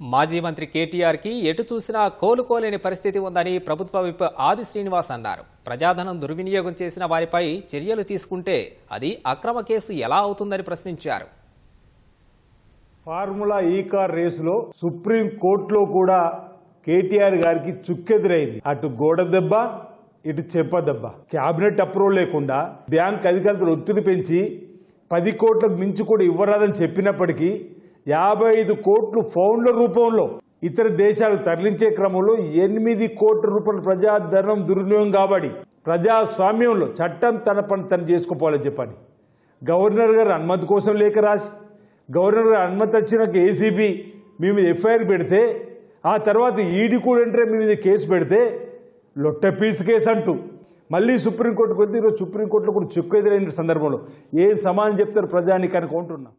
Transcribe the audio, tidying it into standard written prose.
మాజీ మంత్రి కేటీఆర్కి ఎటు చూసినా కోలుకోలేని పరిస్థితి ఉందని ప్రభుత్వ విప్ ఆది శ్రీనివాస్ అన్నారు. ప్రజాధనం దుర్వినియోగం చేసిన వారిపై చర్యలు తీసుకుంటే అది అక్రమ కేసు ఎలా అవుతుందని ప్రశ్నించారు. ఫార్ములా ఈ కార్ రేసులో సుప్రీం కోర్టులో కూడా కేటీఆర్ గారికి చుక్కెదురైంది. అటు గోడ దెబ్బ, ఇటు చెప్ప దెబ్బ. కేబినెట్ అప్రూవల్ లేకుండా బ్యాంక్ అధికారులు ఒత్తిడి పెంచి 10 కోట్లకు మించి కూడా ఇవ్వరాదని చెప్పినప్పటికీ 55 కోట్లు ఫౌండ్ల రూపంలో ఇతర దేశాలకు తరలించే క్రమంలో 8 కోట్ల రూపాయల ప్రజాధనం దుర్వినియోగం కాబట్టి ప్రజాస్వామ్యంలో చట్టం తన పని తను చేసుకోవాలని చెప్పని గవర్నర్ గారు అనుమతి కోసం లేఖ రాసి, గవర్నర్ గారు అనుమతి వచ్చినాక ఏసీబీ మీ మీద ఎఫ్ఐఆర్ పెడితే, ఆ తర్వాత ఈడీ కూడా అంటే మీ మీద కేసు పెడితే లొట్ట పీసు కేసు అంటూ మళ్ళీ సుప్రీంకోర్టుకు వెళ్తే ఈరోజు సుప్రీంకోర్టులో కూడా చిక్కు ఎదురైన సందర్భంలో ఏం సమాధానం చెప్తారు ప్రజానికి అనుకుంటున్నా.